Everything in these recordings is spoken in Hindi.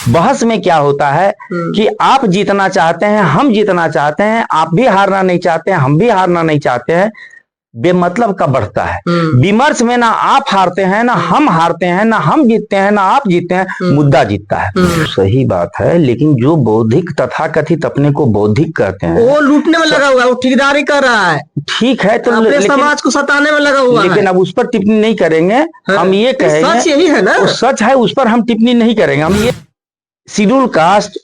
बहस में क्या होता है कि आप जीतना चाहते हैं, हम जीतना चाहते हैं, आप भी हारना नहीं चाहते हैं, हम भी हारना नहीं चाहते हैं, बेमतलब का बढ़ता है। विमर्श में ना आप हारते हैं, ना हम हारते हैं, ना हम जीतते हैं, ना आप जीतते हैं, मुद्दा जीतता है। सही बात है, लेकिन जो बौद्धिक तथाकथित अपने को बौद्धिक कहते हैं, वो लूटने में लगा हुआ है, वो ठेकेदारी कर रहा है। ठीक है, तो अपने समाज को सताने में लगा हुआ है। लेकिन अब उस पर टिप्पणी नहीं करेंगे। हम ये कहेंगे सच यही है ना, सच है, उस पर हम टिप्पणी नहीं करेंगे। हम ये शेड्यूल कास्ट,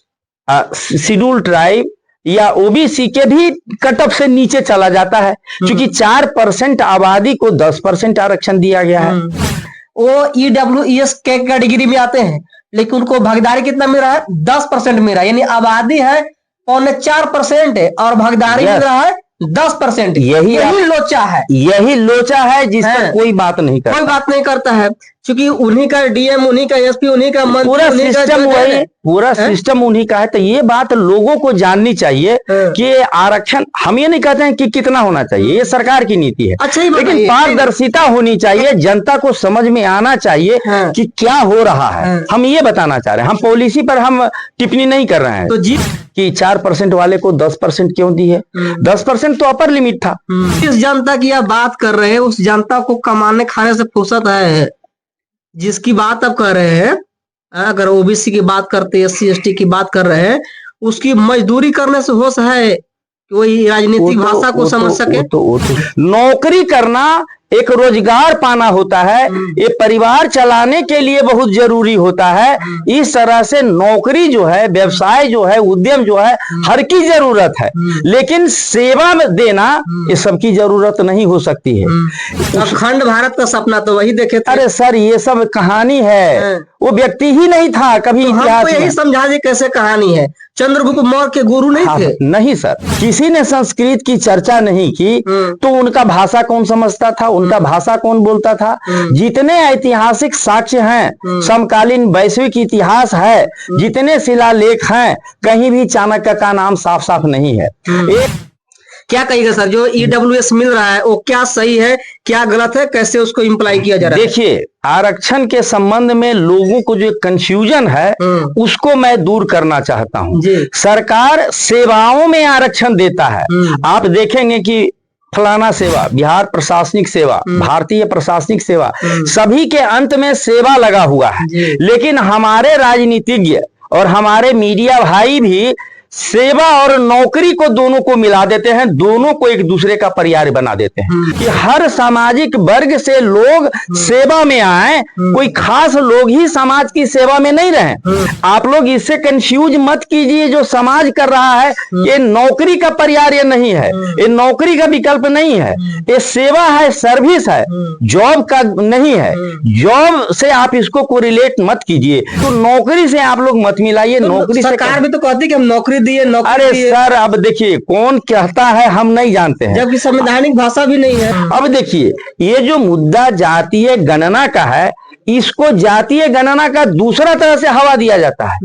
शेड्यूल ट्राइब या ओबीसी के भी कट ऑफ से नीचे चला जाता है, क्योंकि 4% आबादी को 10% आरक्षण दिया गया है। वो ईडब्ल्यूएस के कैटेगरी में आते हैं, लेकिन उनको भागीदारी कितना मिल रहा है? 10% मिल रहा है। यानी आबादी है 4.25% है और भागीदारी मिल रहा है 10%। यही लोचा है, यही लोचा है जिस पर कोई बात नहीं करता, कोई बात नहीं करता है, क्योंकि उन्हीं का डीएम, उन्हीं का एसपी, उन्हीं का मंत्री, पूरा सिस्टम वही, पूरा सिस्टम उन्हीं का है। तो ये बात लोगों को जाननी चाहिए कि आरक्षण, हम ये नहीं कहते हैं कि कितना होना चाहिए, ये सरकार की नीति है। अच्छा, लेकिन पारदर्शिता होनी चाहिए, जनता को समझ में आना चाहिए कि क्या हो रहा है। हम ये बताना चाह रहे हैं, हम पॉलिसी पर हम टिप्पणी नहीं कर रहे हैं। तो जी कि 4% वाले को 10% क्यों दी है? 10% तो अपर लिमिट था। जिस जनता की आप बात कर रहे हैं, उस जनता को कमाने खाने से फुर्सत है। जिसकी बात आप कर रहे हैं, अगर ओबीसी की बात करते हैं, SC ST की बात कर रहे हैं, उसकी मजदूरी करने से होश है कि वही राजनीतिक भाषा को समझ सके। नौकरी करना, एक रोजगार पाना होता है, ये परिवार चलाने के लिए बहुत जरूरी होता है। इस तरह से नौकरी जो है, व्यवसाय जो है, उद्यम जो है, हर की जरूरत है, लेकिन सेवा में देना ये सबकी जरूरत नहीं हो सकती है। अखंड भारत का सपना तो वही देखे थे। अरे सर, ये सब कहानी है, वो व्यक्ति ही नहीं था कभी। तो हमको यही समझा दे कैसे कहानी है। चंद्रगुप्त मौर्य के गुरु नहीं थे? नहीं सर, किसी ने संस्कृत की चर्चा नहीं की, तो उनका भाषा कौन समझता था, उनका भाषा कौन बोलता था? जितने ऐतिहासिक साक्ष्य हैं, समकालीन वैश्विक इतिहास है, जितने शिलालेख हैं, कहीं भी चाणक्य का नाम साफ साफ नहीं है। क्या कहिएगा सर, जो ईडब्ल्यूएस मिल रहा है वो क्या सही है, क्या गलत है, कैसे उसको इम्प्लाई किया जा रहा है? देखिए, आरक्षण के संबंध में लोगों को जो कंफ्यूजन है, उसको मैं दूर करना चाहता हूं। सरकार सेवाओं में आरक्षण देता है। आप देखेंगे कि फलाना सेवा, बिहार प्रशासनिक सेवा, भारतीय प्रशासनिक सेवा, सभी के अंत में सेवा लगा हुआ है। लेकिन हमारे राजनीतिज्ञ और हमारे मीडिया भाई भी सेवा और नौकरी को दोनों को मिला देते हैं, दोनों को एक दूसरे का पर्याय बना देते हैं कि हर सामाजिक वर्ग से लोग सेवा में आए, कोई खास लोग ही समाज की सेवा में नहीं रहे। आप लोग इससे कंफ्यूज मत कीजिए। जो समाज कर रहा है, ये नौकरी का पर्याय नहीं है, ये नौकरी का विकल्प नहीं है, ये सेवा है, सर्विस है, जॉब का नहीं है। जॉब से आप इसको कोरिलेट मत कीजिए, तो नौकरी से आप लोग मत मिलाइए। नौकरी सरकार भी तो कहती है कि हम नौकरी दिए, नौकरी। अरे सर, अब देखिए कौन कहता है, हम नहीं जानते हैं, जबकि संवैधानिक भाषा भी नहीं है। अब देखिए, ये जो मुद्दा जातीय गणना का है, इसको जातीय गणना का दूसरा तरह से हवा दिया जाता है।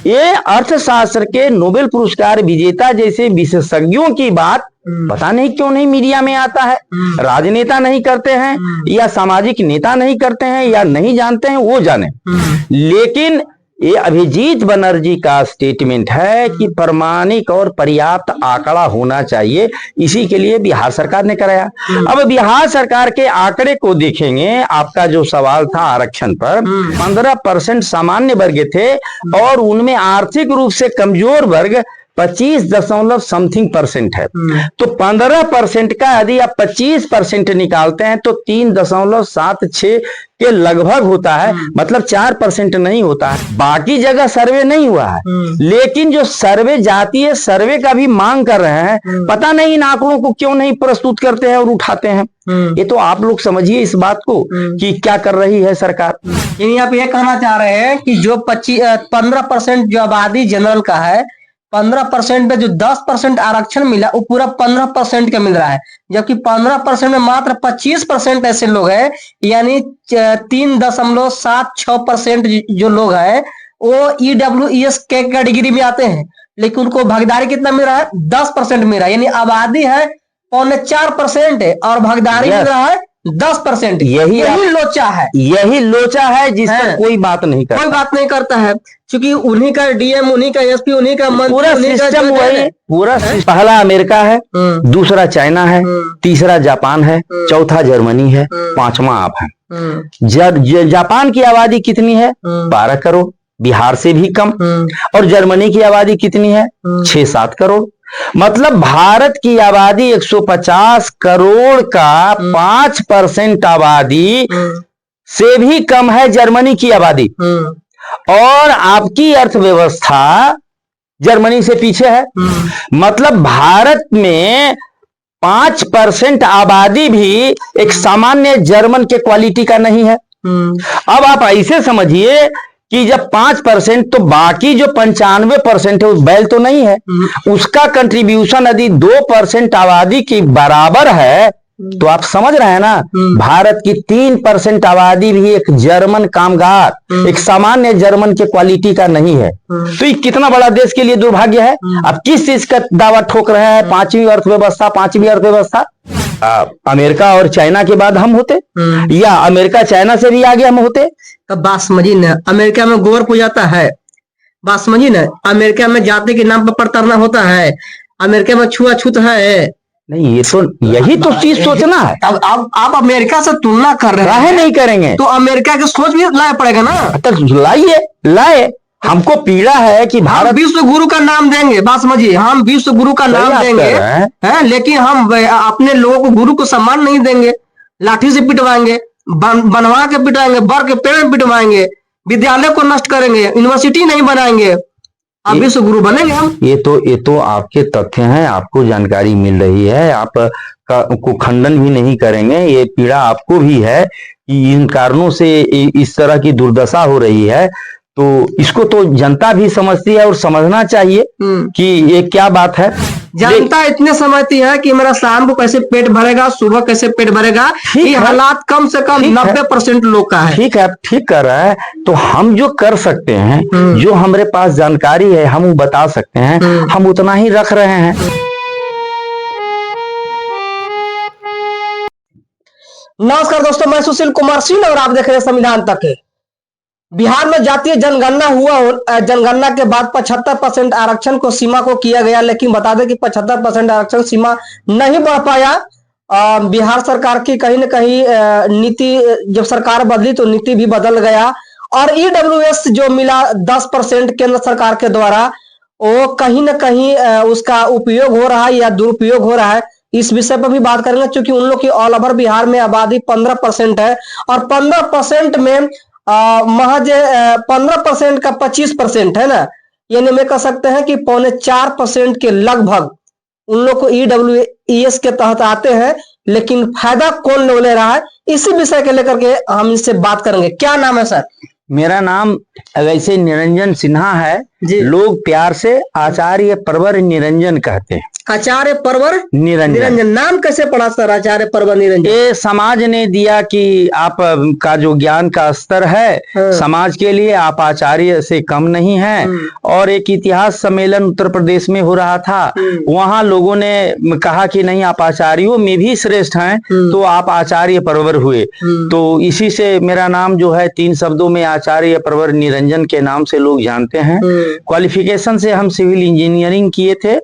ये अर्थशास्त्र के नोबेल पुरस्कार विजेता जैसे विशेषज्ञों की बात पता नहीं क्यों नहीं मीडिया में आता है। राजनेता नहीं करते हैं, या सामाजिक नेता नहीं करते हैं, या नहीं जानते हैं, वो जाने। लेकिन ये अभिजीत बनर्जी का स्टेटमेंट है कि प्रामाणिक और पर्याप्त आंकड़ा होना चाहिए। इसी के लिए बिहार सरकार ने कराया। अब बिहार सरकार के आंकड़े को देखेंगे। आपका जो सवाल था आरक्षण पर, 15% सामान्य वर्ग थे और उनमें आर्थिक रूप से कमजोर वर्ग 25% है। तो 15% का यदि आप 25% निकालते हैं तो 3.76 के लगभग होता है, मतलब 4% नहीं होता है। बाकी जगह सर्वे नहीं हुआ है, लेकिन जो सर्वे जातीय सर्वे का भी मांग कर रहे हैं, पता नहीं इन आंकड़ों को क्यों नहीं प्रस्तुत करते हैं और उठाते हैं। ये तो आप लोग समझिए इस बात को कि क्या कर रही है सरकार। यानी आप ये कहना चाह रहे हैं कि जो 15% जो आबादी जनरल का है, 15% में जो 10% आरक्षण मिला, वो पूरा 15% का मिल रहा है, जबकि 15% में मात्र 25% ऐसे लोग हैं, यानी 3.76% जो लोग हैं वो ईडब्ल्यूएस के कैटेगरी में आते हैं, लेकिन उनको भागीदारी कितना मिल रहा है? 10% मिल रहा है। यानी आबादी है 4.25% है और भागीदारी मिल रहा है 10%। यही लोचा है, यही लोचा है जिस पर कोई बात नहीं करता, कोई बात नहीं करता है, क्योंकि उन्हीं का डीएम, उन्हीं का एसपी, उन्हीं का मंत्री, पूरा सिस्टम वही, पूरा पहला अमेरिका है, दूसरा चाइना है, तीसरा जापान है, चौथा जर्मनी है, पांचवा आप है। जापान की आबादी कितनी है? 12 करोड़, बिहार से भी कम। और जर्मनी की आबादी कितनी है? 6-7 करोड़। मतलब भारत की आबादी 150 करोड़ का 5% आबादी से भी कम है जर्मनी की आबादी। और आपकी अर्थव्यवस्था जर्मनी से पीछे है। मतलब भारत में 5% आबादी भी एक सामान्य जर्मन के क्वालिटी का नहीं है। अब आप ऐसे समझिए कि जब 5% तो बाकी जो 95% है उस बैल तो नहीं है, उसका कंट्रीब्यूशन यदि 2% आबादी की बराबर है तो आप समझ रहे हैं ना, भारत की 3% आबादी भी एक जर्मन कामगार, एक सामान्य जर्मन के क्वालिटी का नहीं है। तो ये कितना बड़ा देश के लिए दुर्भाग्य है। अब किस चीज का दावा ठोक रहे हैं? पांचवी अर्थव्यवस्था। अमेरिका और चाइना के बाद हम होते, या अमेरिका चाइना से भी आगे हम होते। तो बात समझिए ना, अमेरिका में गोबर पूजाता है, बात समझिए ना, अमेरिका में जाति के नाम पर प्रताड़ना होता है, अमेरिका में छुआछूत है। नहीं, ये तो यही तो चीज सोचना है। अब आप अमेरिका से तुलना कर रहे हैं, नहीं करेंगे तो अमेरिका की सोच भी लाया पड़ेगा ना। तो लाए हमको पीड़ा है कि भारत विश्व गुरु का नाम देंगे, बात समझिए, हम विश्व गुरु का नाम देंगे हैं, लेकिन हम अपने लोगों को गुरु को सम्मान नहीं देंगे। लाठी से पिटवाएंगे, बनवा के पिटवाएंगे, बर के पेड़ में पिटवाएंगे, विद्यालय को नष्ट करेंगे, यूनिवर्सिटी नहीं बनाएंगे, अब विश्व गुरु बनेंगे हम। ये तो आपके तथ्य हैं, आपको जानकारी मिल रही है, आप को खंडन भी नहीं करेंगे। ये पीड़ा आपको भी है कि इन कारणों से इस तरह की दुर्दशा हो रही है। तो इसको तो जनता भी समझती है और समझना चाहिए कि ये क्या बात है। जनता इतने समझती है कि मेरा शाम को कैसे पेट भरेगा, सुबह कैसे पेट भरेगा। ये हालात कम से कम 90% लोग का है। ठीक है, ठीक कर रहा है। तो हम जो कर सकते हैं, जो हमारे पास जानकारी है हम बता सकते हैं, हम उतना ही रख रहे हैं। नमस्कार दोस्तों, मैं सुशील कुमार सिंह और आप देख रहे हैं संविधान तक। बिहार में जातीय जनगणना हुआ, जनगणना के बाद 75% आरक्षण को सीमा को किया गया, लेकिन बता दें कि 75% आरक्षण सीमा नहीं बढ़ पाया। बिहार सरकार की कहीं न कहीं नीति, जब सरकार बदली तो नीति भी बदल गया और ईडब्ल्यूएस जो मिला 10% केंद्र सरकार के द्वारा, वो कहीं न कहीं उसका उपयोग हो रहा है या दुरुपयोग हो रहा है। इस विषय पर भी बात करेंगे, क्योंकि उन लोग की ऑल ओवर बिहार में आबादी 15% है और 15% में महज 15% का 25% है ना, यानी मैं कह सकते हैं कि 3.25% के लगभग उन लोग को ईडब्ल्यूएस के तहत आते हैं। लेकिन फायदा कौन ले रहा है, इसी विषय के लेकर के हम इससे बात करेंगे। क्या नाम है सर? मेरा नाम वैसे निरंजन सिन्हा है, लोग प्यार से आचार्य परवर निरंजन कहते हैं। आचार्य परवर निरंजन नाम कैसे पड़ा सर, आचार्य परवर निरंजन? ये समाज ने दिया कि आप का जो ज्ञान का स्तर है समाज के लिए, आप आचार्य से कम नहीं हैं। और एक इतिहास सम्मेलन उत्तर प्रदेश में हो रहा था, वहां लोगों ने कहा कि नहीं, आप आचार्यों में भी श्रेष्ठ हैं, तो आप आचार्य परवर हुए। तो इसी से मेरा नाम जो है 3 शब्दों में आचार्य परवर निरंजन के नाम से लोग जानते हैं। क्वालिफिकेशन से हम सिविल इंजीनियरिंग किए थे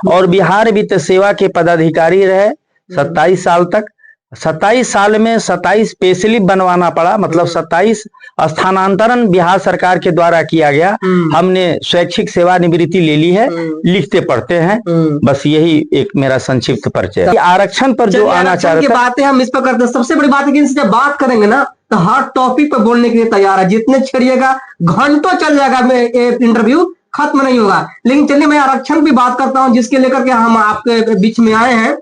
और बिहार वित्त सेवा के पदाधिकारी रहे 27 साल तक। 27 साल में 27 पे स्लिप बनवाना पड़ा, मतलब 27 स्थानांतरण बिहार सरकार के द्वारा किया गया। हमने स्वैच्छिक सेवानिवृत्ति ले ली है, लिखते पढ़ते हैं, बस यही एक मेरा संक्षिप्त परिचय है। आरक्षण पर जो आना चाह रहे बातें हम इस पर करते हैं। सबसे बड़ी बात है कि इनसे जब बात करेंगे ना तो हर टॉपिक पर बोलने के लिए तैयार है, जितने छेड़िएगा घंटों चल जाएगा, में इंटरव्यू खत्म नहीं होगा। लेकिन चलिए मैं आरक्षण भी बात करता हूं, जिसके लेकर के हम आपके बीच में आए हैं।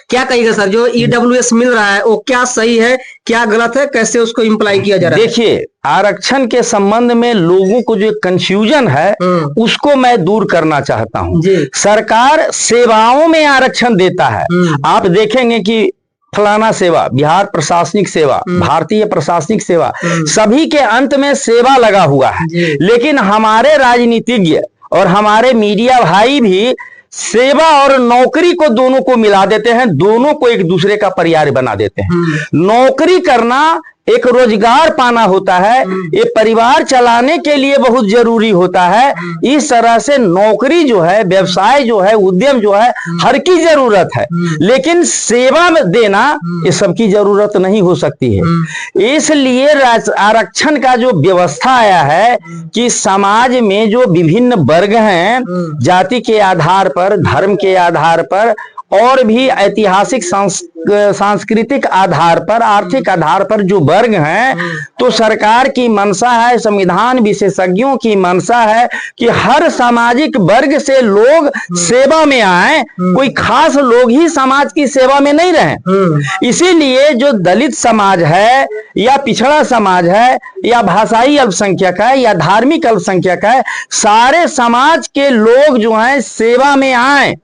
क्या कहिएगा सर, जो ईडब्ल्यूएस मिल रहा है वो क्या सही है, क्या गलत है, कैसे उसको इम्प्लाई किया जा रहा है? देखिए, आरक्षण के संबंध में लोगों को जो कंफ्यूजन है उसको मैं दूर करना चाहता हूं। सरकार सेवाओं में आरक्षण देता है। आप देखेंगे कि फलाना सेवा, बिहार प्रशासनिक सेवा, भारतीय प्रशासनिक सेवा, सभी के अंत में सेवा लगा हुआ है। लेकिन हमारे राजनीतिज्ञ और हमारे मीडिया भाई भी सेवा और नौकरी को दोनों को मिला देते हैं, दोनों को एक दूसरे का पर्याय बना देते हैं। नौकरी करना एक रोजगार पाना होता है, ये परिवार चलाने के लिए बहुत जरूरी होता है। इस तरह से नौकरी जो है, व्यवसाय जो है, उद्यम जो है, हर की जरूरत है, लेकिन सेवा में देना ये सबकी जरूरत नहीं हो सकती है। इसलिए आरक्षण का जो व्यवस्था आया है कि समाज में जो विभिन्न वर्ग हैं, जाति के आधार पर, धर्म के आधार पर और भी ऐतिहासिक सांस्कृतिक आधार पर, आर्थिक आधार पर जो वर्ग हैं, तो सरकार की मंशा है, संविधान विशेषज्ञों की मंशा है कि हर सामाजिक वर्ग से लोग सेवा में आए, कोई खास लोग ही समाज की सेवा में नहीं रहे। इसीलिए जो दलित समाज है या पिछड़ा समाज है या भाषाई अल्पसंख्यक है या धार्मिक अल्पसंख्यक है, सारे समाज के लोग जो हैं सेवा में आए।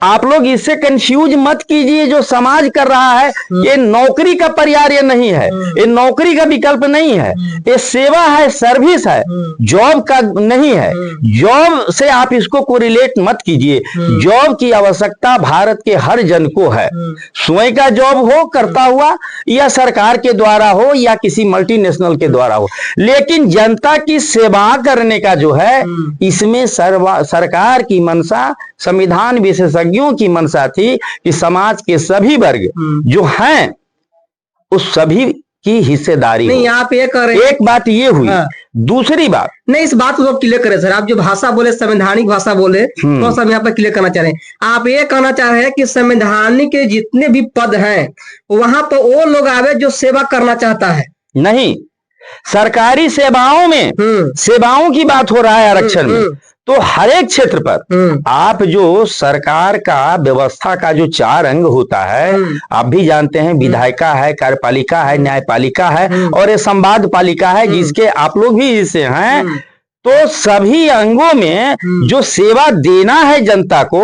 आप लोग इससे कंफ्यूज मत कीजिए, जो समाज कर रहा है ये नौकरी का पर्याय नहीं है, ये नौकरी का विकल्प नहीं है, ये सेवा है, सर्विस है, जॉब का नहीं है। जॉब से आप इसको कोरिलेट मत कीजिए। जॉब की आवश्यकता भारत के हर जन को है, स्वयं का जॉब हो करता हुआ या सरकार के द्वारा हो या किसी मल्टीनेशनल के द्वारा हो, लेकिन जनता की सेवा करने का जो है, इसमें सरकार की मंशा, संविधान विशेषज्ञों की मंशा थी कि समाज के सभी वर्ग जो हैं उस सभी की हिस्सेदारी नहीं। आप ये कर रहे हैं, एक बात ये हुई। दूसरी बात, नहीं, इस बात को क्लियर करें सर। आप जो भाषा बोले, संवैधानिक भाषा बोले, तो सब यहाँ पर क्लियर करना चाह रहे हैं। आप ये कहना चाह रहे हैं कि संवैधानिक के जितने भी पद हैं वहां पर वो लोग आवे जो सेवा करना चाहता है। नहीं, सरकारी सेवाओं में सेवाओं की बात हो रहा है आरक्षण में, तो हर एक क्षेत्र पर आप जो सरकार का व्यवस्था का जो 4 अंग होता है, आप भी जानते हैं, विधायिका है, कार्यपालिका है, न्यायपालिका है और ये संवाद पालिका है, जिसके आप लोग भी हिस्से हैं। तो सभी अंगों में जो सेवा देना है जनता को,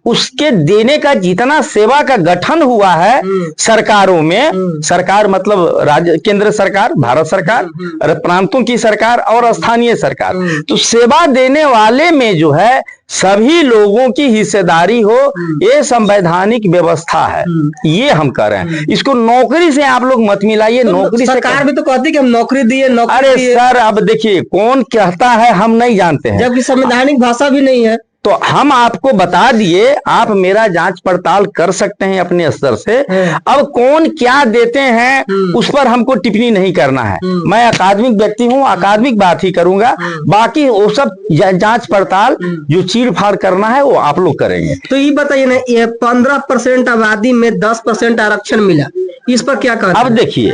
उसके देने का जितना सेवा का गठन हुआ है सरकारों में, सरकार मतलब राज्य, केंद्र सरकार, भारत सरकार, प्रांतों की सरकार और स्थानीय सरकार, तो सेवा देने वाले में जो है सभी लोगों की हिस्सेदारी हो, ये संवैधानिक व्यवस्था है। ये हम कह रहे हैं, इसको नौकरी से आप लोग मत मिलाइए। तो नौकरी सरकार भी तो कहती है कि हम नौकरी दिए, नौकरी अरे दिए। सर, अब देखिए कौन कहता है, हम नहीं जानते हैं, जबकि संवैधानिक भाषा भी नहीं है। तो हम आपको बता दिए, आप मेरा जांच पड़ताल कर सकते हैं अपने स्तर से। अब कौन क्या देते हैं उस पर हमको टिप्पणी नहीं करना है। मैं अकादमिक व्यक्ति हूं, अकादमिक बात ही करूंगा, बाकी वो सब जांच पड़ताल जो चीड़-फाड़ करना है वो आप लोग करेंगे। तो ये बताइए ना, ये 15% आबादी में 10% आरक्षण मिला, इस पर क्या कहते हैं? अब देखिए,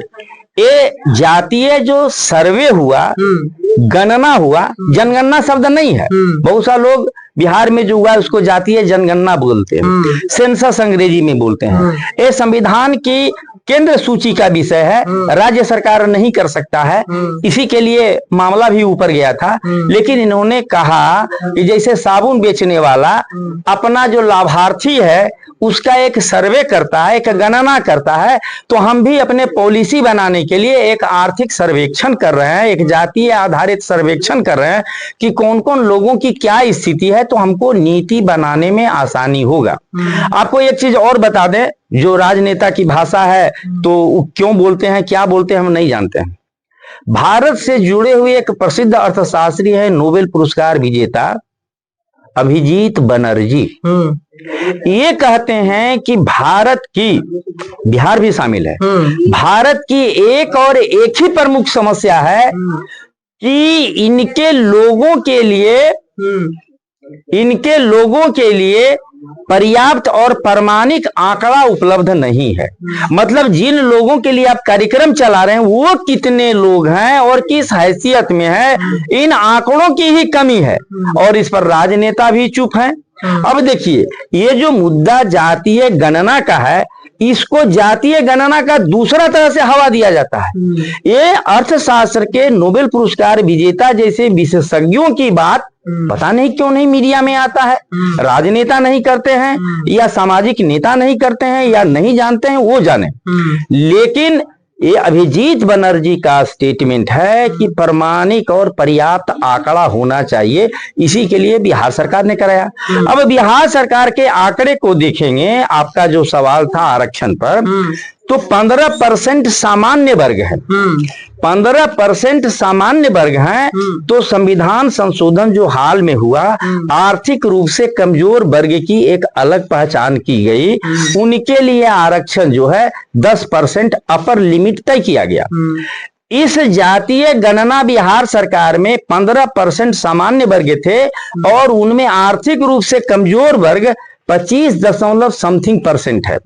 ये जातीय जो सर्वे हुआ, गणना हुआ, जनगणना शब्द नहीं है। बहुत सारे लोग बिहार में जो हुआ है उसको जातीय जनगणना बोलते हैं, सेंसस अंग्रेजी में बोलते हैं। ये संविधान की केंद्र सूची का विषय है, राज्य सरकार नहीं कर सकता है। इसी के लिए मामला भी ऊपर गया था, लेकिन इन्होंने कहा कि जैसे साबुन बेचने वाला अपना जो लाभार्थी है उसका एक सर्वे करता है, एक गणना करता है, तो हम भी अपने पॉलिसी बनाने के लिए एक आर्थिक सर्वेक्षण कर रहे हैं, एक जातीय आधारित सर्वेक्षण कर रहे हैं कि कौन कौन लोगों की क्या स्थिति है, तो हमको नीति बनाने में आसानी होगा। आपको एक चीज और बता दें, जो राजनेता की भाषा है तो क्यों बोलते हैं, क्या बोलते हैं, हम नहीं जानते हैं। भारत से जुड़े हुए एक प्रसिद्ध अर्थशास्त्री है, नोबेल पुरस्कार विजेता अभिजीत बनर्जी, ये कहते हैं कि भारत की, बिहार भी शामिल है, भारत की एक और एक ही प्रमुख समस्या है कि इनके लोगों के लिए पर्याप्त और प्रामाणिक आंकड़ा उपलब्ध नहीं है। मतलब जिन लोगों के लिए आप कार्यक्रम चला रहे हैं वो कितने लोग हैं और किस हैसियत में है, इन आंकड़ों की ही कमी है और इस पर राजनेता भी चुप हैं। अब देखिए, ये जो मुद्दा जातीय गणना का है, इसको जातीय गणना का दूसरा तरह से हवा दिया जाता है। ये अर्थशास्त्र के नोबेल पुरस्कार विजेता जैसे विशेषज्ञों की बात पता नहीं क्यों नहीं मीडिया में आता है, राजनेता नहीं करते हैं या सामाजिक नेता नहीं करते हैं या नहीं जानते हैं, वो जाने। लेकिन ये अभिजीत बनर्जी का स्टेटमेंट है कि प्रामाणिक और पर्याप्त आंकड़ा होना चाहिए, इसी के लिए बिहार सरकार ने कराया। अब बिहार सरकार के आंकड़े को देखेंगे, आपका जो सवाल था आरक्षण पर, तो 15% सामान्य वर्ग है, 15% सामान्य वर्ग हैं। तो संविधान संशोधन जो हाल में हुआ, आर्थिक रूप से कमजोर वर्ग की एक अलग पहचान की गई, उनके लिए आरक्षण जो है 10% अपर लिमिट तय किया गया। इस जातीय गणना बिहार सरकार में 15% सामान्य वर्ग थे और उनमें आर्थिक रूप से कमजोर वर्ग 25% है।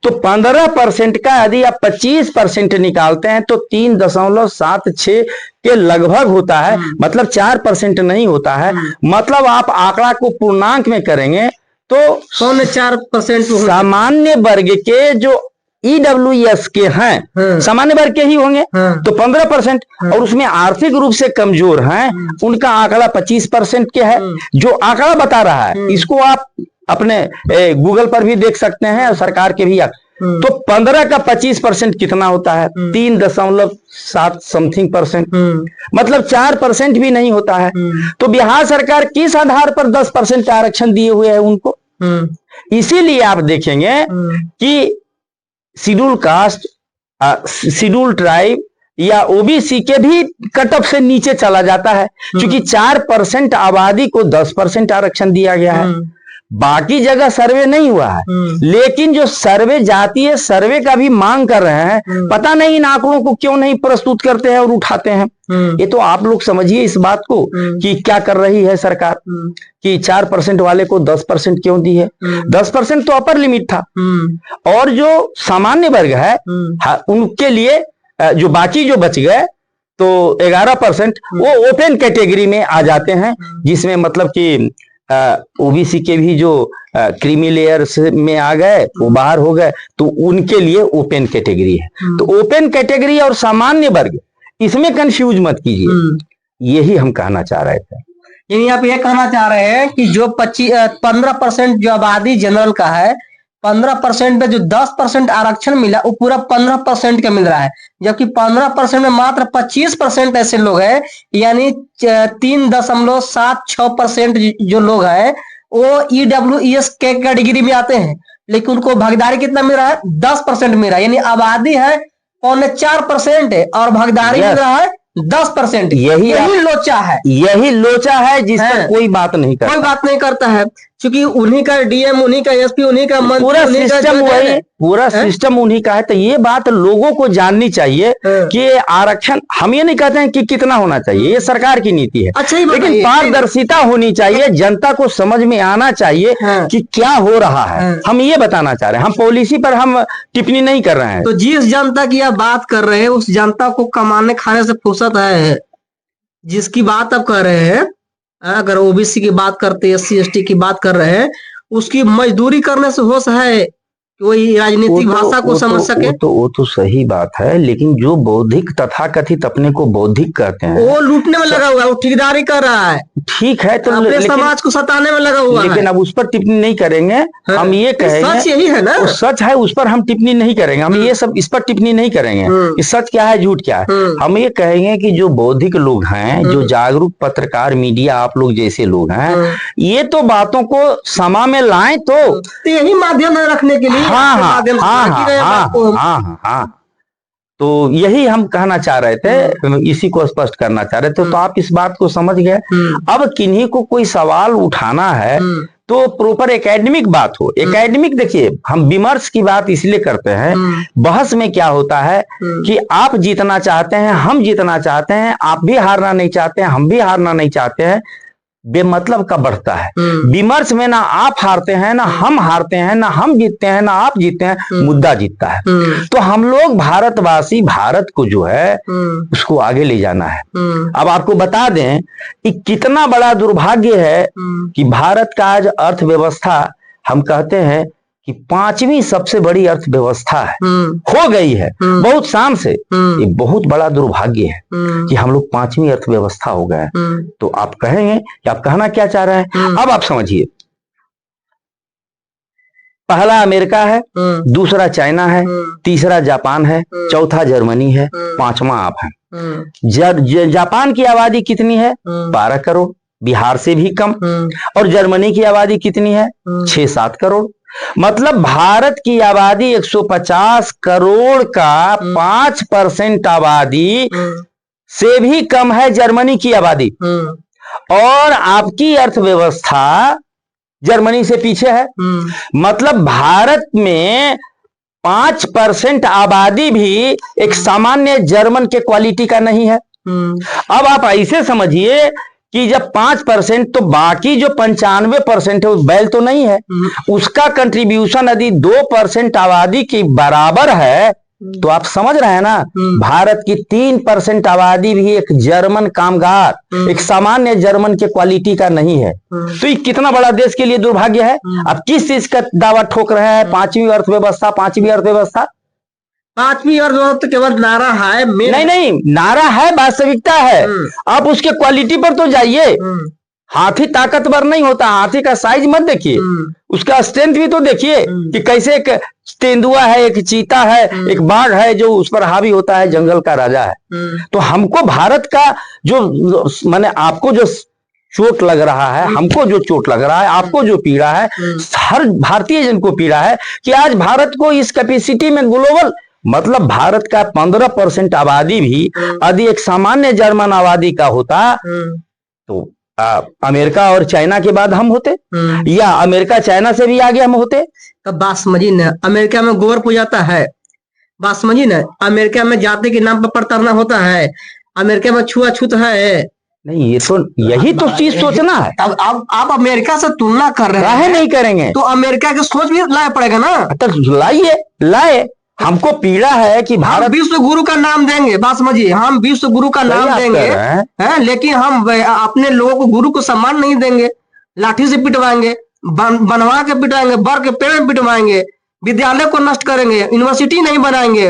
तो 15% का यदि आप 25% निकालते हैं तो 3.76 के लगभग होता है, मतलब 4% नहीं होता है। मतलब आप आंकड़ा को पूर्णांक में करेंगे तो 4% सामान्य वर्ग के जो EWS के हैं, सामान्य वर्ग के ही होंगे, तो 15%, और उसमें आर्थिक रूप से कमजोर हैं, उनका आंकड़ा 25% के है। जो आंकड़ा बता रहा है इसको आप अपने गूगल पर भी देख सकते हैं और सरकार के भी। तो 15 का 25% कितना होता है? 3.7 समथिंग %, मतलब 4% भी नहीं होता है। तो बिहार सरकार किस आधार पर 10% का आरक्षण दिए हुए है उनको? इसीलिए आप देखेंगे कि शेड्यूल कास्ट, शेड्यूल ट्राइब या ओबीसी के भी कट ऑफ से नीचे चला जाता है, क्योंकि 4% आबादी को 10% आरक्षण दिया गया है। बाकी जगह सर्वे नहीं हुआ है, लेकिन जो सर्वे जातीय सर्वे का भी मांग कर रहे हैं, पता नहीं इन आंकड़ों को क्यों नहीं प्रस्तुत करते हैं और उठाते हैं। ये तो आप लोग समझिए इस बात को कि क्या कर रही है सरकार, कि 4% वाले को 10% क्यों दी है? 10% तो अपर लिमिट था, और जो सामान्य वर्ग है उनके लिए जो बाकी जो बच गए तो 11% वो ओपन कैटेगरी में आ जाते हैं, जिसमें मतलब कि ओबीसी के भी जो क्रीमी लेयर्स में आ गए वो बाहर हो गए, तो उनके लिए ओपन कैटेगरी है। तो ओपन कैटेगरी और सामान्य वर्ग, इसमें कंफ्यूज मत कीजिए, यही हम कहना चाह रहे थे। यानी आप ये कहना चाह रहे हैं कि जो 15% जो आबादी जनरल का है, 15% में जो 10% आरक्षण मिला वो पूरा 15% का मिल रहा है, जबकि 15% में मात्र 25% ऐसे लोग हैं, यानी 3.76% जो लोग हैं वो EWS के कैटेगरी में आते हैं, लेकिन उनको भागीदारी कितना मिल रहा है? 10% मिल रहा है। यानी आबादी है 4.5% है और भागीदारी मिल रहा है 10%। यही लोचा है, यही लोचा है जिस पर कोई बात नहीं करता, कोई बात नहीं करता है, क्योंकि उन्हीं का डीएम, उन्हीं का एसपी, उन्हीं का मंत्री, पूरा सिस्टम वही, पूरा सिस्टम उन्हीं का है। तो ये बात लोगों को जाननी चाहिए कि आरक्षण, हम ये नहीं कहते हैं कि कितना होना चाहिए, ये सरकार की नीति है। अच्छा, लेकिन पारदर्शिता होनी चाहिए, जनता को समझ में आना चाहिए कि क्या हो रहा है। हम ये बताना चाह रहे हैं, हम पॉलिसी पर हम टिप्पणी नहीं कर रहे हैं। तो जिस जनता की आप बात कर रहे हैं उस जनता को कमाने खाने से फुर्सत है। जिसकी बात आप कर रहे हैं, अगर ओबीसी की बात करते हैं, SC ST की बात कर रहे हैं, उसकी मजदूरी करने से होश है कि वही राजनीतिक भाषा को समझ सके। वो तो सही बात है, लेकिन जो बौद्धिक तथाकथित अपने को बौद्धिक कहते हैं, वो लूटने में लगा हुआ है, वो ठेकेदारी कर रहा है। ठीक है, तो अपने समाज को सताने में लगा हुआ है। लेकिन अब उस पर टिप्पणी नहीं करेंगे। हम ये कहेंगे सच यही है ना, सच है, उस पर हम टिप्पणी नहीं करेंगे। हम ये सब इस पर टिप्पणी नहीं करेंगे कि सच क्या है झूठ क्या है। हम ये कहेंगे कि जो बौद्धिक लोग हैं, जो जागरूक पत्रकार, मीडिया, आप लोग जैसे लोग हैं, ये तो बातों को समा में लाएं, तो यही माध्यम है रखने के लिए। हाँ, तो यही हम कहना चाह रहे थे, इसी को स्पष्ट करना चाह रहे थे। तो आप इस बात को समझ गए। अब किन्हीं को कोई सवाल उठाना है तो प्रॉपर एकेडमिक बात हो। एकेडमिक, देखिए हम विमर्श की बात इसलिए करते हैं, बहस में क्या होता है कि आप जीतना चाहते हैं, हम जीतना चाहते हैं, आप भी हारना नहीं चाहते हैं, हम भी हारना नहीं चाहते हैं, बेमतलब का बढ़ता है। विमर्श में ना आप हारते हैं, ना हम हारते हैं, ना हम जीतते हैं, ना आप जीतते हैं, मुद्दा जीतता है। तो हम लोग भारतवासी, भारत को जो है उसको आगे ले जाना है। अब आपको बता दें कि कितना बड़ा दुर्भाग्य है कि भारत का आज अर्थव्यवस्था, हम कहते हैं कि 5वीं सबसे बड़ी अर्थव्यवस्था है, हो गई है बहुत शान से। ये बहुत बड़ा दुर्भाग्य है कि हम लोग 5वीं अर्थव्यवस्था हो गए। तो आप कहेंगे कि आप कहना क्या चाह रहे हैं। अब आप समझिए, पहला अमेरिका है, दूसरा चाइना है, तीसरा जापान है, चौथा जर्मनी है, पांचवा आप है। जापान की आबादी कितनी है? 12 करोड़, बिहार से भी कम। और जर्मनी की आबादी कितनी है? 6-7 करोड़। मतलब भारत की आबादी 150 करोड़ का 5% आबादी से भी कम है जर्मनी की आबादी। और आपकी अर्थव्यवस्था जर्मनी से पीछे है। मतलब भारत में 5% आबादी भी एक सामान्य जर्मन के क्वालिटी का नहीं है। अब आप ऐसे समझिए कि जब 5% तो बाकी जो 95% है उस बैल तो नहीं है, उसका कंट्रीब्यूशन यदि 2% आबादी के बराबर है तो आप समझ रहे हैं ना, भारत की 3% आबादी भी एक जर्मन कामगार, एक सामान्य जर्मन के क्वालिटी का नहीं है। तो ये कितना बड़ा देश के लिए दुर्भाग्य है। अब किस चीज का दावा ठोक रहे हैं? पांचवी अर्थव्यवस्था, पांचवी अर्थव्यवस्था। पांचवी अर्थव्यवस्था केवल नारा है, नहीं, नारा है, वास्तविकता है। आप उसके क्वालिटी पर तो जाइए। हाथी ताकतवर नहीं होता, हाथी का साइज मत देखिए, उसका स्ट्रेंथ भी तो देखिए कि कैसे एक तेंदुआ है, एक चीता है, एक बाघ है जो उस पर हावी होता है, जंगल का राजा है। तो हमको भारत का जो माने आपको जो चोट लग रहा है, हमको जो चोट लग रहा है, आपको जो पीड़ा है, हर भारतीय जन को पीड़ा है कि आज भारत को इस कैपेसिटी में ग्लोबल, मतलब भारत का 15% आबादी भी यदि एक सामान्य जर्मन आबादी का होता तो अमेरिका और चाइना के बाद हम होते, या अमेरिका चाइना से भी आगे हम होते। तब बात समझिए न, अमेरिका में गोबर पूजाता है, बात समझिए न, अमेरिका में जाति के नाम पर प्रताड़ना होता है, अमेरिका में छुआछूत है। नहीं, ये तो यही तो चीज सोचना है। तब आप अमेरिका से तुलना कर रहे हैं, नहीं करेंगे तो अमेरिका की सोच भी लाया पड़ेगा ना। तो लाए हमको पीड़ा है कि भारत विश्व गुरु का नाम देंगे, बात समझिए, हम विश्व गुरु का नाम देंगे हैं, लेकिन हम अपने लोगों को गुरु को सम्मान नहीं देंगे। लाठी से पिटवाएंगे, बनवा के पिटवाएंगे, बर के पेड़ में पिटवाएंगे, विद्यालय को नष्ट करेंगे, यूनिवर्सिटी नहीं बनाएंगे,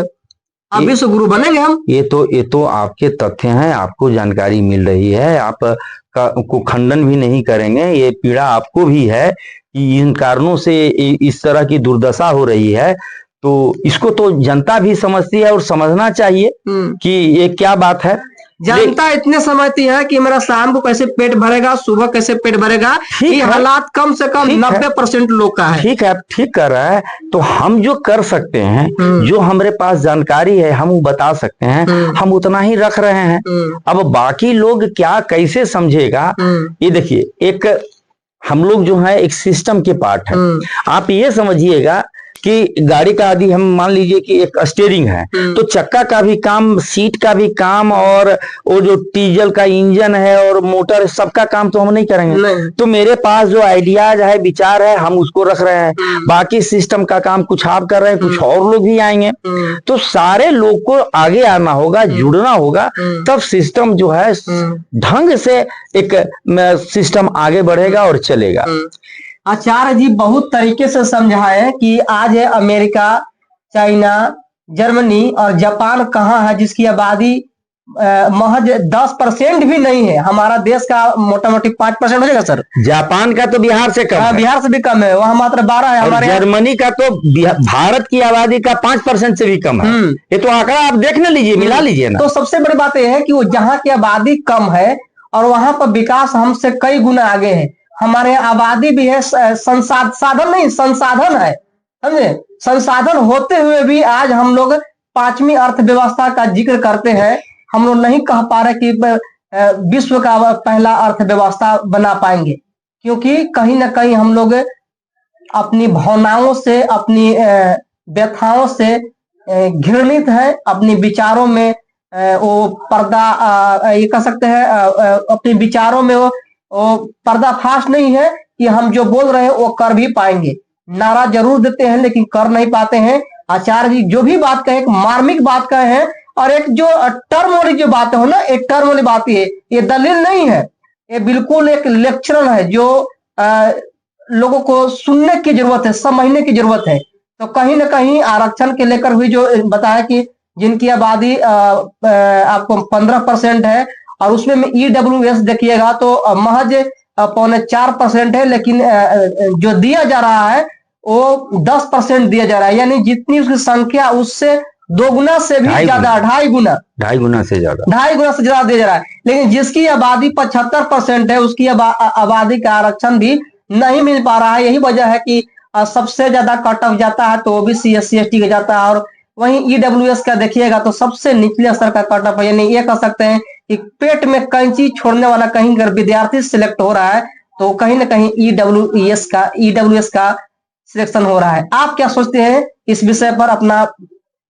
अब विश्व गुरु बनेंगे हम। ये तो आपके तथ्य हैं, आपको जानकारी मिल रही है, आप को खंडन भी नहीं करेंगे। ये पीड़ा आपको भी है कि इन कारणों से इस तरह की दुर्दशा हो रही है। तो इसको तो जनता भी समझती है और समझना चाहिए कि ये क्या बात है। जनता इतने समझती है कि मेरा शाम को कैसे पेट भरेगा, सुबह कैसे पेट भरेगा, ये हालात कम से कम 90% लोग का है। ठीक है, ठीक कर रहा है। तो हम जो कर सकते हैं, जो हमारे पास जानकारी है हम वो बता सकते हैं, हम उतना ही रख रहे हैं। अब बाकी लोग क्या कैसे समझेगा, ये देखिए, एक हम लोग जो है एक सिस्टम के पार्ट है। आप ये समझिएगा कि गाड़ी का यदि हम मान लीजिए कि एक स्टीयरिंग है, तो चक्का का भी काम, सीट का भी काम, और वो जो डीजल का इंजन है और मोटर, सबका काम तो हम नहीं करेंगे। तो मेरे पास जो आइडियाज है, विचार है, हम उसको रख रहे हैं। बाकी सिस्टम का काम कुछ आप कर रहे हैं, कुछ और लोग भी आएंगे। तो सारे लोग को आगे आना होगा, जुड़ना होगा, तब सिस्टम जो है ढंग से एक सिस्टम आगे बढ़ेगा और चलेगा। आचार्य जी बहुत तरीके से समझाए कि आज है अमेरिका, चाइना, जर्मनी और जापान कहाँ है जिसकी आबादी महज 10% भी नहीं है। हमारा देश का मोटा मोटी 5% हो जाएगा सर। जापान का तो बिहार से कम है, बिहार से भी कम है, वहाँ मात्र 12 है। हमारे जर्मनी का तो भारत की आबादी का 5% से भी कम है। ये तो आंकड़ा आप देख न लीजिए, मिला लीजिए ना। तो सबसे बड़ी बात यह है कि वो जहाँ की आबादी कम है और वहां पर विकास हमसे कई गुना आगे है। हमारे यहाँ आबादी भी है, साधन नहीं, संसाधन है, समझे। संसाधन होते हुए भी आज हम लोग 5वीं अर्थव्यवस्था का जिक्र करते हैं। हम लोग नहीं कह पा रहे कि विश्व का पहला अर्थव्यवस्था बना पाएंगे, क्योंकि कहीं ना कहीं हम लोग अपनी भावनाओं से, अपनी व्यथाओं से घृणित है। अपनी विचारों में वो पर्दा, ये कह सकते हैं, अपने विचारों में वो पर्दाफाश नहीं है कि हम जो बोल रहे हैं वो कर भी पाएंगे। नारा जरूर देते हैं लेकिन कर नहीं पाते हैं। आचार्य जी जो भी बात कहे, एक मार्मिक बात कहे हैं, और एक जो टर्म वाली जो बात हो ना, एक टर्म वाली बात है, ये दलील नहीं है, ये बिल्कुल एक लेक्चर है जो लोगों को सुनने की जरूरत है, समझने की जरूरत है। तो कहीं ना कहीं आरक्षण के लेकर हुई जो बताया कि जिनकी आबादी आपको 15% है और उसमें EWS देखिएगा तो महज 4.25% है, लेकिन जो दिया जा रहा है वो 10% दिया जा रहा है, यानी जितनी उसकी संख्या उससे 2 गुना से भी ज्यादा, 2.5 गुना से ज्यादा दिया जा रहा है। लेकिन जिसकी आबादी 75% है, उसकी आबादी का आरक्षण भी नहीं मिल पा रहा है। यही वजह है कि सबसे ज्यादा कट ऑफ जाता है तो ओबीसी SC ST का जाता है, और वहीं EWS का देखिएगा तो सबसे निचले स्तर का कट ऑफ है। यानी ये कह सकते हैं कि पेट में कैंची छोड़ने वाला कहीं अगर विद्यार्थी सिलेक्ट हो रहा है तो कहीं ना कहीं EWS का सिलेक्शन हो रहा है। आप क्या सोचते हैं इस विषय पर? अपना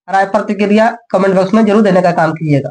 राय प्रतिक्रिया कमेंट बॉक्स में जरूर देने का काम कीजिएगा।